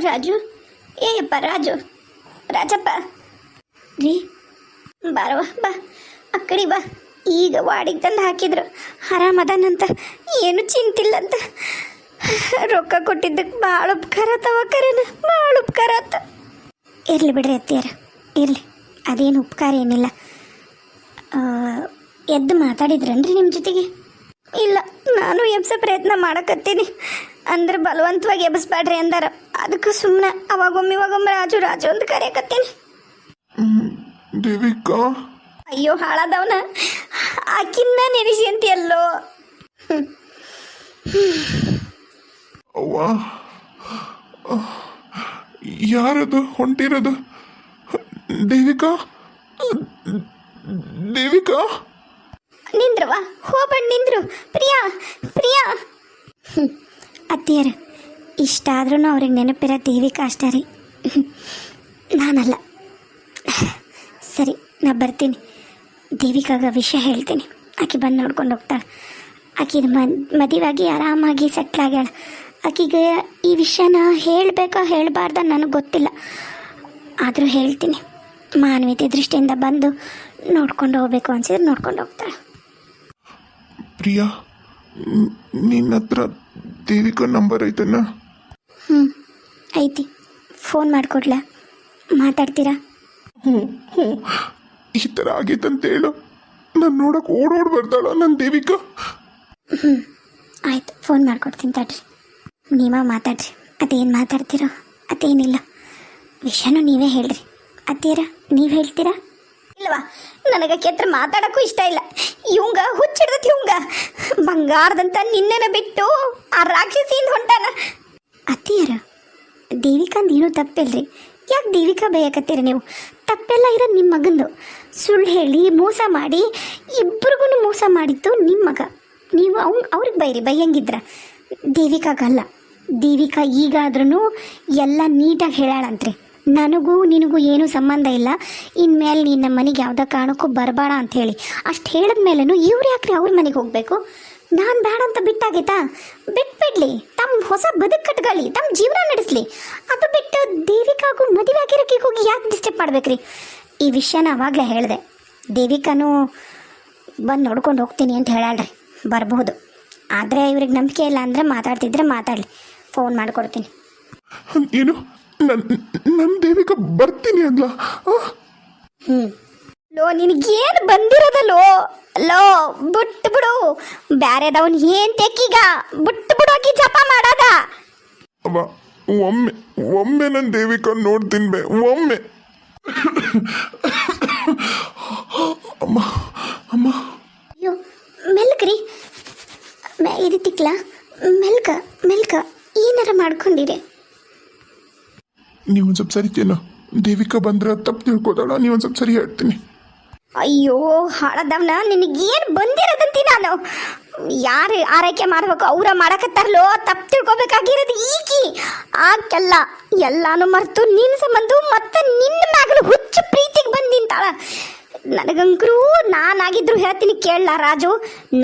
ರಾಜು, ಏಯಪ್ಪ ರಾಜು, ರಾಜಪ್ಪ ರೀ, ಬಾರವ ಬಾ, ಆ ಕಡೆ ಬಾ. ಈಗ ವಾಡಿಗೆ ತಂದು ಹಾಕಿದ್ರು, ಆರಾಮದಾನಂತ, ಏನು ಚಿಂತಿಲ್ಲಂತ. ರೊಕ್ಕ ಕೊಟ್ಟಿದ್ದಕ್ಕೆ ಭಾಳ ಉಪಕಾರ ಆತವ, ಕರೆನ ಭಾಳ ಉಪಕಾರ ಆತ. ಇರಲಿ ಬಿಡ್ರಿ ಅತ್ತಿಯಾರ, ಇರಲಿ, ಅದೇನು ಉಪಕಾರ ಏನಿಲ್ಲ. ಎದ್ದು ಮಾತಾಡಿದ್ರನ್ರಿ ನಿಮ್ಮ ಜೊತೆಗೆ? ಇಲ್ಲ, ನಾನು ಎಬ್ಸೋ ಪ್ರಯತ್ನ ಮಾಡಕತ್ತೀನಿ, ಅಂದ್ರೆ ಬಲವಂತವಾಗಿ ಎಬ್ಬಿಸ್ಬೇಡ್ರಿ ಅಂದಾರ. ಅದಕ್ಕೆ ಸುಮ್ಮನೆ ಅವಾಗೊಮ್ಮೆ ರಾಜು ರಾಜು ಅಂತ ಕರೆಯಕತ್ತೀನಿ. ದೇವಿಕಾ, ಅಯ್ಯೋ ಹಾಳಾದವನ, ಆಕಿನ್ನ ನೆನೆಸಿ ಅಂತೀಯಲ್ಲೋ. ಅವ್ವ, ಯಾರದು ಹೊಂಟಿರೋದು? ದೇವಿಕಾ, ದೇವಿಕಾ, ನಿಂದ್ರವ, ಹೋಗ್ಬೇಡ, ನಿಂದ್ರು. ಪ್ರಿಯಾ, ಪ್ರಿಯಾ. ಅತ್ತಿಯರ, ಇಷ್ಟಾದ್ರೂ ಅವ್ರಿಗೆ ನೆನಪಿರೋ ದೇವಿಕಾ ಅಷ್ಟೇ ರೀ, ನಾನಲ್ಲ. ಸರಿ, ನಾ ಬರ್ತೀನಿ. ದೇವಿಕಾಗ ವಿಷಯ ಹೇಳ್ತೀನಿ, ಆಕೆ ಬಂದು ನೋಡ್ಕೊಂಡು ಹೋಗ್ತಾಳೆ. ಆಕಿದು ಮದುವೆಯಾಗಿ ಆರಾಮಾಗಿ ಸೆಟ್ಲಾಗ್ಯಾಳ. ಆಕೆಗೆ ಈ ವಿಷಯನ ಹೇಳಬೇಕೋ ಹೇಳಬಾರ್ದ ನನಗೆ ಗೊತ್ತಿಲ್ಲ, ಆದರೂ ಹೇಳ್ತೀನಿ. ಮಾನವೀಯತೆ ದೃಷ್ಟಿಯಿಂದ ಬಂದು ನೋಡ್ಕೊಂಡು ಹೋಗ್ಬೇಕು ಅನ್ಸಿದ್ರೆ ನೋಡ್ಕೊಂಡು ಹೋಗ್ತಾಳೆ. ಪ್ರಿಯಾ, ನಿನ್ನ ಹತ್ರ ದೇವಿಕಾ ನಂಬರ್ ಐತನ? ಐತಿ, ಫೋನ್ ಮಾಡಿಕೊಡ್ಲಾ? ಮಾತಾಡ್ತೀರಾ? ಹ್ಞೂ, ಈ ಥರ ಆಗೈತಂತ ಹೇಳು. ನಾನು ನೋಡಕ್ಕೆ ಓಡೋಡಿ ಬರ್ತಾಳ ನನ್ನ ದೇವಿಕಾ. ಆಯ್ತು, ಫೋನ್ ಮಾಡ್ಕೊಡ್ತೀನಿ ತಡ್ರಿ. ನೀವ ಮಾತಾಡ್ರಿ, ಅದೇನು ಮಾತಾಡ್ತೀರೋ ಅದೇನಿಲ್ಲ, ವಿಷಯನೂ ನೀವೇ ಹೇಳ್ರಿ. ಅತ್ತೀರ, ನೀವು ಹೇಳ್ತೀರಾ? ಇಲ್ವಾ, ನನಗೆ ಹತ್ರ ಮಾತಾಡೋಕ್ಕೂ ಇಷ್ಟ ಇಲ್ಲ. ಇವಂಗ ಹುಚ್ಚಿಡ್ದತಿ, ಇವಂಗ ಬಂಗಾರದಂತ ನಿನ್ನೆನ ಬಿಟ್ಟು ಆ ರಾಕ್ಷಸಿಯಿಂದ ಹೊಂಟಾನ. ಅತ್ತೀಯರ, ದೇವಿಕಾಂದು ಏನೂ ತಪ್ಪಿಲ್ರಿ, ಯಾಕೆ ದೇವಿಕಾ ಬೇಯಕತ್ತೀರ ನೀವು? ತಪ್ಪೆಲ್ಲ ಇರೋದು ನಿಮ್ಮ ಮಗಂದು. ಸುಳ್ಳು ಹೇಳಿ ಮೋಸ ಮಾಡಿ ಇಬ್ಬರಿಗೂ ಮೋಸ ಮಾಡಿದ್ದು ನಿಮ್ಮ ಮಗ. ನೀವು ಅವ್ರಿಗೆ ಬೈಯಂಗಿದ್ರ. ದೇವಿಕಾಗಲ್ಲ. ದೇವಿಕಾ ಈಗಾದ್ರೂ ಎಲ್ಲ ನೀಟಾಗಿ ಹೇಳಾಳಂತ್ರಿ, ನನಗೂ ನಿನಗೂ ಏನೂ ಸಂಬಂಧ ಇಲ್ಲ, ಇನ್ಮೇಲೆ ನಿನ್ನ ಮನೆಗೆ ಯಾವುದೇ ಕಾರಣಕ್ಕೂ ಬರಬೇಡ ಅಂಥೇಳಿ. ಅಷ್ಟು ಹೇಳಿದ್ಮೇಲೂ ಇವ್ರು ಯಾಕ್ರಿ ಅವ್ರ ಮನೆಗೆ ಹೋಗಬೇಕು? ನಾನು ಬೇಡ ಅಂತ ಬಿಟ್ಟಾಗೈತಾ? ಬಿಟ್ಬಿಡ್ಲಿ, ತಮ್ಮ ಹೊಸ ಬದುಕು ಕಟ್ಕೊಳ್ಳಿ, ತಮ್ಮ ಜೀವನ ನಡೆಸಲಿ. ಅದು ಬಿಟ್ಟು ದೇವಿಕಾಗೂ ಮದುವೆ ಆಗಿರೋಕೆ ಹೋಗಿ ಯಾಕೆ ಡಿಸ್ಟರ್ಬ್ ಮಾಡ್ಬೇಕ್ರಿ? ಈ ವಿಷಯನ ಅವಾಗಲೇ ಹೇಳಿದೆ. ದೇವಿಕಾನು ಬಂದು ನೋಡ್ಕೊಂಡು ಹೋಗ್ತೀನಿ ಅಂತ ಹೇಳಾಳ್ರಿ, ಬರಬಹುದು. ಆದರೆ ಇವ್ರಿಗೆ ನಂಬಿಕೆ ಇಲ್ಲ ಅಂದರೆ ಮಾತಾಡ್ತಿದ್ರೆ ಮಾತಾಡಲಿ, ಫೋನ್ ಮಾಡಿಕೊಡ್ತೀನಿ. ಏನು, ನನ್ನ ದೇವಿಕಾ ಬರ್ತೀನಿ ಅಂದ್ಲ? ಲೋ, ನಿನಗೇನು ಬಂದಿರೋದಲ್ಲೋ? ಲೋ, ಬಿಟ್ಟು ಬಿಡು, ಬ್ಯಾರೆದವನ್ ಏನ್ ತೆಕ್ಕೀಗ, ಬಿಟ್ಟು ಬಿಡು, ಆಕಿ ಜಪ ಮಾಡಾದ. ಅವ ಒಮ್ಮೆ ನನ್ನ ದೇವಿಕಾ ನೋಡ್ತೀನಿ ಬೇ, ಒಮ್ಮೆ. ಅಮ್ಮ ಅಮ್ಮ, ಅಯ್ಯೋ, ಮೆಲ್ಕ್ರಿ, ಇದು ತಿಕ್ಲ, ಮೆಲ್ಕ ಏನಾರ ಮಾಡ್ಕೊಂಡಿರಿ. ನೀವೊಂದು ಸ್ವಲ್ಪ ಸರಿತೇನೋ? ದೇವಿಕಾ ಬಂದ್ರೆ ತಪ್ಪು ತಿಳ್ಕೋದಾಳ, ನೀವೊಂದು ಸ್ವಲ್ಪ ಸರಿ ಹೇಳ್ತೀನಿ. ಅಯ್ಯೋ ಹಾಳದವ್ನ, ನಿನಗೇನು ಬಂದಿರೋದಂತಿ? ನಾನು ಯಾರು ಆರೈಕೆ ಮಾಡ್ಬೇಕು ಅವ್ರ ಮಾಡಕತ್ತಾರಲೋ, ತಪ್ಪು ತಿಳ್ಕೊಬೇಕಾಗಿರೋದು ಈಕಿ. ಆಕೆಲ್ಲ ಎಲ್ಲಾನು ಮರೆತು ನಿನ್ನ ಸಂಬಂಧ ಮತ್ತೆ ನಿನ್ನ ಮ್ಯಾಗಲು ಹುಚ್ಚು ಪ್ರೀತಿಗೆ ಬಂದು ನಿಂತಾಳ. ನನಗಂಕರೂ ನಾನಾಗಿದ್ರು ಹೇಳ್ತೀನಿ ಕೇಳಲ್ಲ ರಾಜು,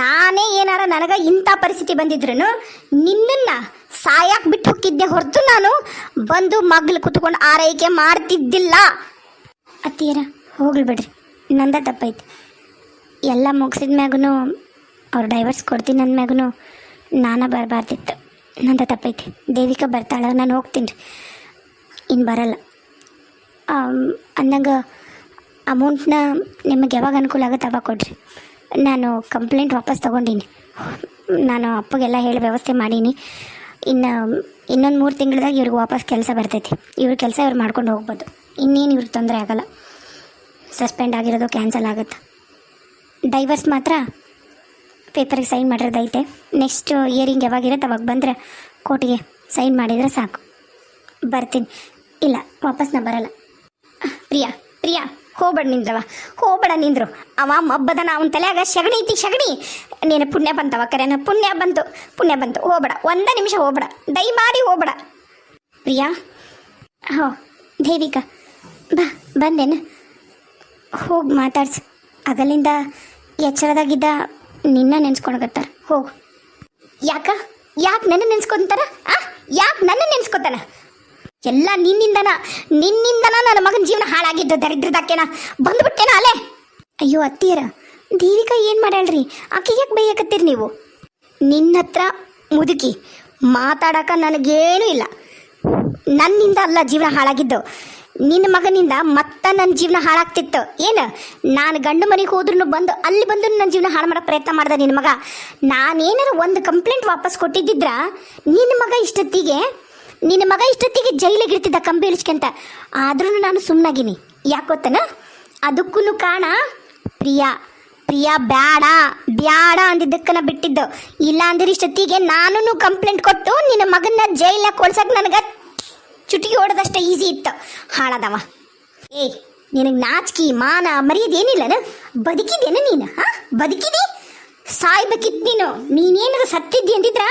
ನಾನೇ ಏನಾರ ನನಗೆ ಇಂಥ ಪರಿಸ್ಥಿತಿ ಬಂದಿದ್ರು ನಿನ್ನನ್ನು ಸಾಯಕ್ಕೆ ಬಿಟ್ಟು ಹೋಗಿದ್ದೆ ಹೊರತು ನಾನು ಬಂದು ಮಗ್ಲು ಕುತ್ಕೊಂಡು ಆರೈಕೆ ಮಾಡ್ತಿದ್ದಿಲ್ಲ. ಅತ್ತೀರ, ಹೋಗ್ಲಿ ಬಿಡ್ರಿ, ನಂದ ತಪ್ಪೈತಿ. ಎಲ್ಲ ಮುಗಿಸಿದ ಮ್ಯಾಗೂ ಅವ್ರು ಡೈವರ್ಸ್ ಕೊಡ್ತೀನಿ ಅಂದ್ಮ್ಯಾಗೂ ನಾನು ಬರಬಾರ್ದಿತ್ತು, ನಂದ ತಪ್ಪೈತಿ. ದೇವಿಕಾ ಬರ್ತಾಳೆ, ನಾನು ಹೋಗ್ತೀನಿ ರೀ, ಇನ್ನು ಬರಲ್ಲ. ಅಂದಂಗೆ ಅಮೌಂಟ್ನ ನಿಮಗೆ ಯಾವಾಗ ಅನುಕೂಲ ಆಗುತ್ತೆ ಅವಾಗ ಕೊಡ್ರಿ. ನಾನು ಕಂಪ್ಲೇಂಟ್ ವಾಪಸ್ ತೊಗೊಂಡೀನಿ, ನಾನು ಅಪ್ಪಗೆಲ್ಲ ಹೇಳಿ ವ್ಯವಸ್ಥೆ ಮಾಡೀನಿ. ಇನ್ನೊಂದು 3 ತಿಂಗಳದಾಗ ಇವ್ರಿಗೆ ವಾಪಸ್ ಕೆಲಸ ಬರ್ತೈತಿ. ಇವ್ರ ಕೆಲಸ ಇವ್ರು ಮಾಡ್ಕೊಂಡು ಹೋಗ್ಬೋದು, ಇನ್ನೇನು ಇವ್ರಿಗೆ ತೊಂದರೆ ಆಗೋಲ್ಲ. ಸಸ್ಪೆಂಡ್ ಆಗಿರೋದು ಕ್ಯಾನ್ಸಲ್ ಆಗುತ್ತೆ. ಡೈವರ್ಸ್ ಮಾತ್ರ ಪೇಪರಿಗೆ ಸೈನ್ ಮಾಡಿರೋದೈತೆ. ನೆಕ್ಸ್ಟ್ ಇಯರಿಂಗ್ ಯಾವಾಗಿರುತ್ತೆ ಅವಾಗ ಬಂದರೆ ಕೋರ್ಟಿಗೆ ಸೈನ್ ಮಾಡಿದರೆ ಸಾಕು. ಬರ್ತೀನಿ. ಇಲ್ಲ, ವಾಪಸ್ ನಾ ಬರಲ್ಲ. ಪ್ರಿಯಾ ಹೋಗ್ಬೇಡ ನಿಂದ್ರವ, ಹೋಗ್ಬೇಡ ನಿಂದ್ರು. ಅವ ಮಬ್ಬದನ, ಅವನ ತಲೆಯಾಗ ಸಗಣಿ ಐತಿ, ಸಗಣಿ. ನೀನು ಪುಣ್ಯ ಬಂತವ, ಕರೆನ ಪುಣ್ಯ ಬಂತು. ಹೋಗ್ಬೇಡ, 1 ನಿಮಿಷ ಹೋಗ್ಬೇಡ, ದಯಮಾಡಿ ಹೋಗ್ಬೇಡ. ಪ್ರಿಯಾ, ಹೋ ದೇವಿಕಾ ಬಾ, ಬಂದೇನು? ಹೋಗಿ ಮಾತಾಡ್ಸು. ಅಗಲಿಂದ ಎಚ್ಚರದಾಗಿದ್ದ ನಿನ್ನ ನೆನ್ಸ್ಕೊಳಕತ್ತಾರ. ಹೋಗು. ಯಾಕೆ ನನ್ನ ನೆನ್ಸ್ಕೊತಾರ? ಯಾಕೆ ನನ್ನ ನೆನ್ಸ್ಕೊತಾನ? ಎಲ್ಲ ನಿನ್ನಿಂದನ ನನ್ನ ಮಗನ ಜೀವನ ಹಾಳಾಗಿದ್ದು ದರಿದ್ರದಕ್ಕೇನ ಬಂದ್ಬಿಟ್ಟೇನ ಅಲ್ಲೇ. ಅಯ್ಯೋ ಅತ್ತಿಯರ, ದೇವಿಕಾ ಏನು ಮಾಡ್ಯಾಳ್ರಿ? ಆಕೆ ಯಾಕೆ ಬೈಯಕತ್ತೀರಿ ನೀವು? ನಿನ್ನ ಹತ್ರ ಮುದುಕಿ ಮಾತಾಡಕ ನನಗೇನೂ ಇಲ್ಲ. ನನ್ನಿಂದ ಅಲ್ಲ ಜೀವನ ಹಾಳಾಗಿದ್ದು, ನಿನ್ನ ಮಗನಿಂದ ಮತ್ತೆ ನನ್ನ ಜೀವನ ಹಾಳಾಗ್ತಿತ್ತು. ಏನು ನಾನು ಗಂಡು ಮನೆಗೆ ಹೋದ್ರೂ ಅಲ್ಲಿ ಬಂದು ನನ್ನ ಜೀವನ ಹಾಳು ಮಾಡೋ ಪ್ರಯತ್ನ ಮಾಡ್ದೆ ನಿನ್ನ ಮಗ. ನಾನೇನಾರು ಒಂದು ಕಂಪ್ಲೇಂಟ್ ವಾಪಸ್ ಕೊಟ್ಟಿದ್ದಿದ್ರ ನಿನ್ನ ಮಗ ಇಷ್ಟೊತ್ತಿಗೆ ಜೈಲಿಗೆ ಇರ್ತಿದ್ದ ಕಂಬಿ ಇಳಿಸ್ಕೊಂತ. ಆದ್ರೂ ನಾನು ಸುಮ್ಮನಾಗಿನಿ. ಯಾಕೆ ಗೊತ್ತನ? ಅದಕ್ಕೂ ಕಾರಣ ಪ್ರಿಯಾ ಬ್ಯಾಡ ಅಂದಿದ್ದಕ್ಕನ ಬಿಟ್ಟಿದ್ದು. ಇಲ್ಲ ಅಂದ್ರೆ ಇಷ್ಟೊತ್ತಿಗೆ ನಾನು ಕಂಪ್ಲೇಂಟ್ ಕೊಟ್ಟು ನಿನ್ನ ಮಗನ ಜೈಲ ಕೊಳ್ಸಕ್ಕೆ ನನಗೆ ಚುಟಿಗೆ ಓಡೋದಷ್ಟೇ ಈಸಿ ಇತ್ತು. ಹಾಳದವ. ನಿನಗೆ ನಾಚಿಕೆ ಮಾನ ಮರ್ಯಾದೇನಿಲ್ಲನ? ಬದುಕಿದೇನ ನೀನು? ಬದುಕಿದಿ? ಸಾಯ್ಬೇಕಿತ್ತು ನೀನೇನಾದ್ರು ಸತ್ತಿದ್ದಿ ಅಂದಿದ್ರ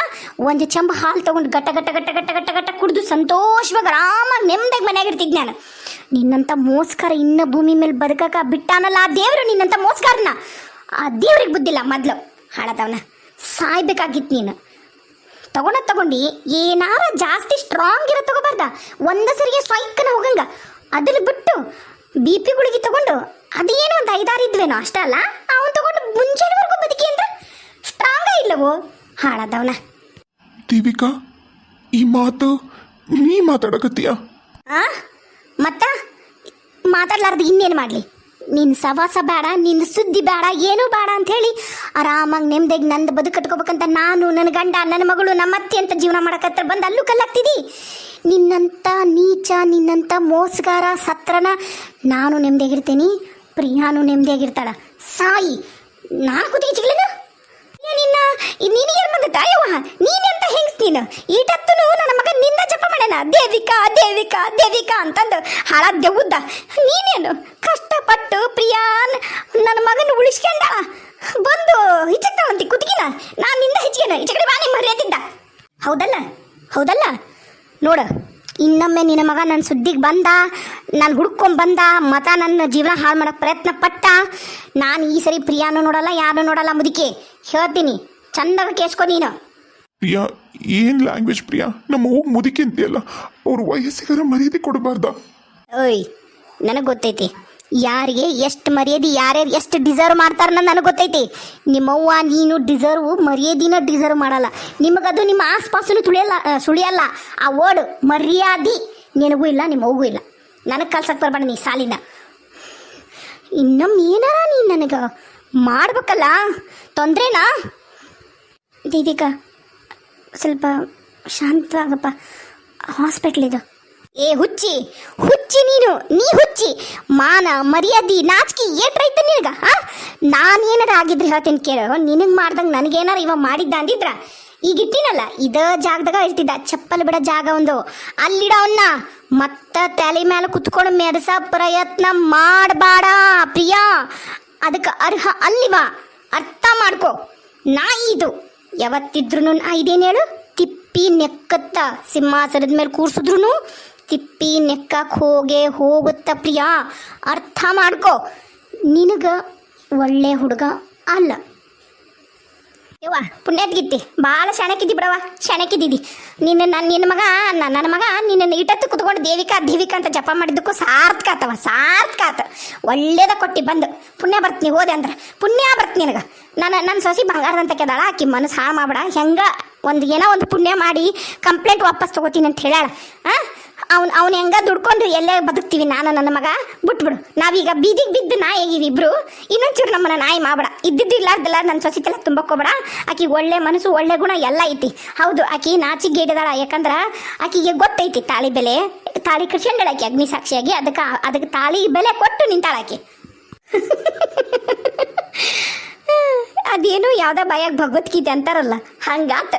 ಒಂದು ಚಂಬ ಹಾಲು ತಗೊಂಡು ಗಟ್ಟ ಗಟ್ಟ ಗಟ್ಟ ಗಟ್ಟ ಗಟ್ಟ ಗಟ್ಟ ಕುಡಿದು ಸಂತೋಷವಾಗಿ ಆರಾಮಾಗಿ ನೆಮ್ಮದಿಯಾಗಿ ಮನೆಯಾಗಿರ್ತಿದ್ ನಾನು. ನಿನ್ನಂಥ ಮೋಸ್ಕಾರ ಇನ್ನ ಭೂಮಿ ಮೇಲೆ ಬದುಕಕ ಬಿಟ್ಟಾನಲ್ಲ ಆ ದೇವರು, ನಿನ್ನಂಥ ಮೋಸ್ಕಾರನ. ಆ ದೇವ್ರಿಗೆ ಬುದ್ಧಿಲ್ಲ ಮೊದಲು. ಹಾಳದವನ. ಸಾಯ್ಬೇಕಾಗಿತ್ತು ನೀನು. ತಗೊಂಡು ಏನಾರ ಜಾಸ್ತಿ ಸ್ಟ್ರಾಂಗ್ ಇರೋ ತಗೋಬಾರ್ದ, ಒಂದ ಸರಿಗೆ ಸ್ಟ್ರೈಕ್ನ ಹೋಗಂಗ. ಅದ್ರಲ್ಲಿ ಬಿಟ್ಟು BP ಗುಳಿಗೆ ತಗೊಂಡು ಅದೇನು ಒಂದು 5-6 ಇದ್ವೇನೋ ಅಷ್ಟೇ ಅಲ್ಲ, ಅವನು ತಗೊಂಡು ಮುಂಚೆವರೆಗೂ ಬದುಕಿ ಅಂದ್ರೆ ಸ್ಟ್ರಾಂಗ ಇಲ್ಲವೋ? ಹಾಳದವನ. ದೇವಿಕಾ, ಈ ಮಾತು ನೀ ಮಾತಾಡಕತ್ತೀಯ? ಮತ್ತ ಮಾತಾಡ್ಲಾರ್ದು ಇನ್ನೇನು ಮಾಡಲಿ? ನಿನ್ನ ಸವಾಸ ಬೇಡ, ನಿನ್ನ ಸುದ್ದಿ ಬೇಡ, ಏನೂ ಬೇಡ ಅಂಥೇಳಿ ಆರಾಮಾಗಿ ನೆಮ್ಮದಿಯಾಗಿ ನಂದು ಬದುಕು ಕಟ್ಕೋಬೇಕಂತ ನಾನು, ನನ್ನ ಗಂಡ, ನನ್ನ ಮಗಳು, ನಮ್ಮ ಅತ್ತೆ ಅಂತ ಜೀವನ ಮಾಡಕತ್ರ ಬಂದು ಅಲ್ಲೂ ಕಲ್ಲಾಗ್ತಿದ್ದಿ. ನಿನ್ನಂಥ ನೀಚ, ನಿನ್ನಂಥ ಮೋಸಗಾರ ಸತ್ರನ ನಾನು ನೆಮ್ಮದಿಯಾಗಿರ್ತೀನಿ, ಪ್ರಿಯಾನು ನೆಮ್ಮದಿಯಾಗಿರ್ತಾಳ. ಸಾಯಿ. ನಾನು ಕುತ್ತಿಗೆ ಚಿಗ್ಲಿನ ನಿನಗೇನು ಬಂದತ್ತ? ಅಯ್ಯವ್ವ, ನೀನೆಂತ ಹೆಂಗ್ಸ್ ನೀನು? ಈಟತ್ತು ನನ್ನ ಮಗ ನಿನ್ನ ಜಪ ಮಾಡ್ಯಾನ, ದೇವಿಕಾ ಅಂತಂದು ಹಾಳಾದ ದೆವ್ವುದ್ದ. ನೀನೇನು ಕಷ್ಟಪಟ್ಟು ಪ್ರಿಯಾನ್ ನನ್ನ ಮಗನ ಉಳಿಸ್ಕೊಂಡ ಬಂದು ಹಿಚ್ಚಕ್ತಾವಂತಿ ಕುತ್ತಿಗಿನ. ನಾನು ನಿಂದ ಹೆಚ್ಚಿಗೆನ ಈಚೆ ಬಾನಿ ಮರ್ಯಾದಿದ್ದ. ಹೌದಲ್ಲ ನೋಡ, ಇನ್ನೊಮ್ಮೆ ನಿನ್ನ ಮಗ ನನ್ನ ಸುದ್ದಿಗೆ ಬಂದ, ನಾನು ಹುಡ್ಕೊಂಬಂದ ನನ್ನ ಜೀವನ ಹಾಳು ಮಾಡೋಕ್ಕೆ ಪ್ರಯತ್ನ ಪಟ್ಟ, ನಾನು ಈ ಸರಿ ಪ್ರಿಯಾನು ನೋಡಲ್ಲ, ಯಾರು ನೋಡಲ್ಲ. ಮುದುಕಿ ಹೇಳ್ತೀನಿ, ಚಂದಾಗ ಕೇಸ್ಕೊ ನೀನು. ಪ್ರಿಯಾ, ಏನ್ ಲ್ಯಾಂಗ್ವೇಜ್ ಪ್ರಿಯಾ? ನಮ್ಮ ಹೋಗಿ ಮುದುಕಿ ಅಂತೀಯಲ್ಲ, ಅವ್ರ ವಯಸ್ಸಿಗಾರ ಮರ್ಯಾದೆ ಕೊಡಬಾರ್ದ? ಓಯ್, ನನಗೆ ಗೊತ್ತೈತಿ ಯಾರಿಗೆ ಎಷ್ಟು ಮರ್ಯಾದೆ, ಯಾರ್ಯಾರು ಎಷ್ಟು ಡಿಸರ್ವ್ ಮಾಡ್ತಾರ ನನಗೆ ಗೊತ್ತೈತಿ. ನಿಮ್ಮವ್ವ ನೀನು ಮರ್ಯಾದಿನ ಡಿಸರ್ವ್ ಮಾಡಲ್ಲ. ನಿಮಗದು ನಿಮ್ಮ ಆಸ್ಪಾಸನು ಸುಳಿಯಲ್ಲ. ಆ ವರ್ಡ್ ಮರ್ಯಾದೆ ನಿನಗೂ ಇಲ್ಲ, ನಿಮ್ಮವ್ಗೂ ಇಲ್ಲ. ನನಗೆ ಕಲ್ಸಕ್ಕೆ ಬರ್ಬೇಡ ನೀ ಸಾಲಿನ. ಇನ್ನೊಮ್ಮೆ ಏನಾರ ನೀನು ನನಗೆ ಮಾಡ್ಬೇಕಲ್ಲ, ತೊಂದ್ರೆನಾ? ದೇವಿಕಾ, ಸ್ವಲ್ಪ ಶಾಂತವಾಗಪ್ಪ, ಹಾಸ್ಪಿಟ್ಲಿದು. ಹುಚ್ಚಿ ನೀ ಹುಚ್ಚಿ. ಮಾನ ಮರ್ಯಾದಿ ನಾಚಿಕೆ ಏಟ್ರೈತ ನಿನಗ? ನಾನೇನಾರ ಆಗಿದ್ರೆ ಹೇಳ್ತೀನಿ ಕೇಳು. ನಿನಗೆ ಮಾಡ್ದಂಗೆ ನನಗೇನಾರ ಇವ ಮಾಡಿದ್ದ ಅಂದಿದ್ರ ಈಗ ಇಟ್ಟಿನಲ್ಲ, ಇದ ಜಾಗದಾಗ ಇರ್ತಿದ್ದ. ಚಪ್ಪಲ್ ಬಿಡೋ ಜಾಗ ಒಂದು ಅಲ್ಲಿಡವನ್ನ ಮತ್ತ ತಲೆ ಮೇಲೆ ಕುತ್ಕೊಂಡು ಮೆರೆಸ ಪ್ರಯತ್ನ ಮಾಡಬೇಡ ಪ್ರಿಯಾ. ಅದಕ್ಕೆ ಅರ್ಹ ಅಲ್ಲಿವ, ಅರ್ಥ ಮಾಡ್ಕೊ. ನಾಯಿ ಇದು ಯಾವತ್ತಿದ್ರು ಇದೇನು ಹೇಳು, ತಿಪ್ಪಿ ನೆಕ್ಕತ್ತ. ಸಿಂಹಾಸನದ ಮೇಲೆ ಕೂರ್ಸಿದ್ರು ತಿಪ್ಪಿ ನೆಕ್ಕಕ್ಕೆ ಹೋಗುತ್ತ ಪ್ರಿಯಾ. ಅರ್ಥ ಮಾಡ್ಕೊ. ನಿನಗ ಒಳ್ಳೆ ಹುಡುಗ ಅಲ್ಲ. ಯವ್ವ ಪುಣ್ಯದ್ಗಿತ್ತಿ, ಭಾಳ ಶಾಣಕ್ಕಿದ್ದಿ ಬಿಡವ, ಶಾಣಕ್ಕಿದ್ದಿದ್ದಿ. ನಿನ್ನ ಮಗ ನನ್ನ ಮಗ ನಿನ್ನ ಇಟ್ಟತ್ತು ಕುತ್ಕೊಂಡು ದೇವಿಕಾ ಅಂತ ಜಪ ಮಾಡಿದ್ದಕ್ಕೂ ಸಾರ್ಥಕ ಆತ. ಒಳ್ಳೇದ ಕೊಟ್ಟಿ ಬಂದು ಪುಣ್ಯ ಬರ್ತೀನಿ. ಹೋದೆ ಅಂದ್ರೆ ಪುಣ್ಯ ಬರ್ತೀನಿ ನಿನಗೆ. ನನ್ನ ಸೊಸಿ ಬಂಗಾರದಂತ ಕೆದಾಳ, ಆಕಿ ಮನಸ್ಸು ಹಾಳು ಮಾಡ್ಬೇಡ. ಏನೋ ಒಂದು ಪುಣ್ಯ ಮಾಡಿ ಕಂಪ್ಲೇಂಟ್ ವಾಪಸ್ ತಗೋತೀನಿ ಅಂತ ಹೇಳಾಳ. ಅವ್ನು ಹೆಂಗ ದುಡ್ಕೊಂಡು ಎಲ್ಲೇ ಬದುಕ್ತೀವಿ ನಾನು ನನ್ನ ಮಗ. ಬಿಟ್ಬಿಡು, ನಾವೀಗ ಬೀದಿಗೆ ಬಿದ್ದು ನಾಯಿ ಆಗಿವಿ ಇಬ್ರು. ಇನ್ನೊಂಚೂರು ನಮ್ಮನ್ನ ನಾಯಿ ಮಾಡಬೇಡ. ಇದ್ದಿದ್ದಿಲ್ಲಾರ್ದಲ್ಲ ನನ್ನ ಸೊಸಿತೆಲ್ಲ ತುಂಬಕೋಬೇಡ. ಆಕಿ ಒಳ್ಳೆ ಮನಸ್ಸು, ಒಳ್ಳೆ ಗುಣ ಎಲ್ಲ ಐತಿ. ಹೌದು, ಆಕಿ ನಾಚಿಗೇಡಿದಾಳ. ಯಾಕಂದ್ರೆ ಆಕಿಗೆ ಗೊತ್ತೈತಿ ತಾಳಿ ಬೆಲೆ. ತಾಳಿ ಕಟ್ಸ್ಕೊಂಡಾಳ ಆಕಿ ಅಗ್ನಿ ಸಾಕ್ಷಿಯಾಗಿ. ಅದಕ್ಕೆ ತಾಳಿ ಬೆಲೆ ಕೊಟ್ಟು ನಿಂತಾಳ ಆಕಿ. ಅದೇನು ಯಾವ್ದೋ ಬಾಯಾಗ ಭಗವದ್ಗೀತೆ ಅಂತಾರಲ್ಲ, ಹಂಗಾತ.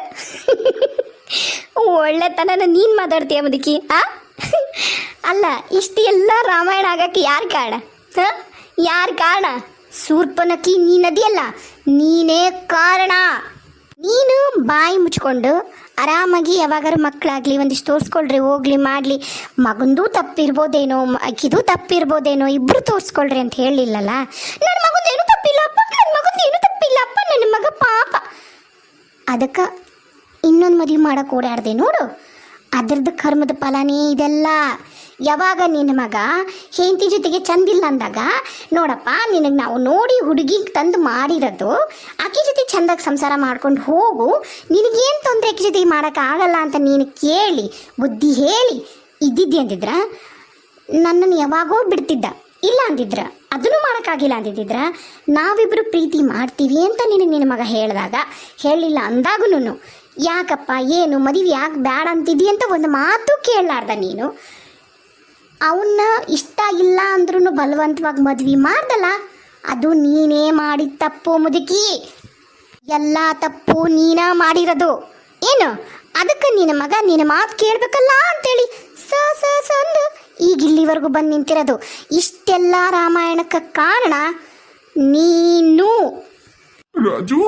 ಒಳ್ಳೆತನ ನೀನು ಮಾತಾಡ್ತೀಯ ಮುದುಕಿ. ಅಲ್ಲ, ಇಷ್ಟು ಎಲ್ಲ ರಾಮಾಯಣ ಆಗಕ್ಕೆ ಯಾರು ಕಾರಣ? ಯಾರು ಕಾರಣ? ಶೂರ್ಪನಖಿ ನೀನದಿಯಲ್ಲ, ನೀನೇ ಕಾರಣ. ನೀನು ಬಾಯಿ ಮುಚ್ಕೊಂಡು ಆರಾಮಾಗಿ ಯಾವಾಗಾರು ಮಕ್ಕಳಾಗಲಿ ಒಂದಿಷ್ಟು ತೋರಿಸ್ಕೊಳ್ರಿ, ಹೋಗ್ಲಿ ಮಾಡಲಿ. ಮಗಂದು ತಪ್ಪಿರ್ಬೋದೇನೋ, ಅಕ್ಕಿದು ತಪ್ಪಿರ್ಬೋದೇನೋ, ಇಬ್ಬರು ತೋರಿಸ್ಕೊಳ್ರಿ ಅಂತ ಹೇಳಿಲ್ಲಲ್ಲ. ನನ್ನ ಮಗಂದೇನು ತಪ್ಪಿಲ್ಲಪ್ಪ, ನನ್ನ ಮಗ ಪಾಪ. ಅದಕ್ಕೆ ಇನ್ನೊಂದು ಮದುವೆ ಮಾಡೋಕೆ ಓಡಾಡ್ದೆ ನೋಡು. ಅದ್ರದ್ದು ಕರ್ಮದ ಫಲನೇ ಇದೆಲ್ಲ. ಯಾವಾಗ ನಿನ್ನ ಮಗ ಹೆಂಡತಿ ಜೊತೆಗೆ ಚಂದಿಲ್ಲ ಅಂದಾಗ, ನೋಡಪ್ಪ ನಿನಗೆ ನಾವು ನೋಡಿ ಹುಡುಗಿ ತಂದು ಮಾಡಿರೋದು, ಆಕೆ ಜೊತೆ ಚಂದಾಗಿ ಸಂಸಾರ ಮಾಡ್ಕೊಂಡು ಹೋಗು, ನಿನಗೇನು ತೊಂದರೆ ಆಕೆ ಜೊತೆಗೆ ಮಾಡೋಕ್ಕಾಗಲ್ಲ ಅಂತ ನೀನು ಕೇಳಿ ಬುದ್ಧಿ ಹೇಳಿ ಇದ್ದಿದ್ದಿ ಅಂದಿದ್ರ ನನ್ನನ್ನು ಯಾವಾಗೋ ಬಿಡ್ತಿದ್ದ. ಇಲ್ಲ ಅಂದಿದ್ರ ಅದನ್ನು ಮಾಡೋಕ್ಕಾಗಿಲ್ಲ ಅಂದಿದ್ದಿದ್ರ ನಾವಿಬ್ಬರು ಪ್ರೀತಿ ಮಾಡ್ತೀವಿ ಅಂತ ನಿನ್ನ ಮಗ ಹೇಳಿದಾಗ, ಹೇಳಿಲ್ಲ ಅಂದಾಗೂ ಯಾಕಪ್ಪ ಏನು ಮದುವೆ ಯಾಕೆ ಬ್ಯಾಡ ಅಂತಿದ್ದಿ ಅಂತ ಒಂದು ಮಾತು ಕೇಳಲಾರ್ದ ನೀನು ಅವನ್ನ ಇಷ್ಟ ಇಲ್ಲ ಅಂದ್ರೂ ಬಲವಂತವಾಗಿ ಮದ್ವೆ ಮಾಡ್ದಲ್ಲ, ಅದು ನೀನೇ ಮಾಡಿದ ತಪ್ಪು ಮುದುಕಿ. ಎಲ್ಲ ತಪ್ಪು ನೀನ ಮಾಡಿರೋದು ಏನು. ಅದಕ್ಕೆ ನಿನ್ನ ಮಗ ನಿನ್ನ ಮಾತು ಕೇಳಬೇಕಲ್ಲ ಅಂತೇಳಿ ಅಂದು ಈಗ ಇಲ್ಲಿವರೆಗೂ ಬಂದು ನಿಂತಿರೋದು. ಇಷ್ಟೆಲ್ಲ ರಾಮಾಯಣಕ್ಕೆ ಕಾರಣ ನೀನು. ರಾಜು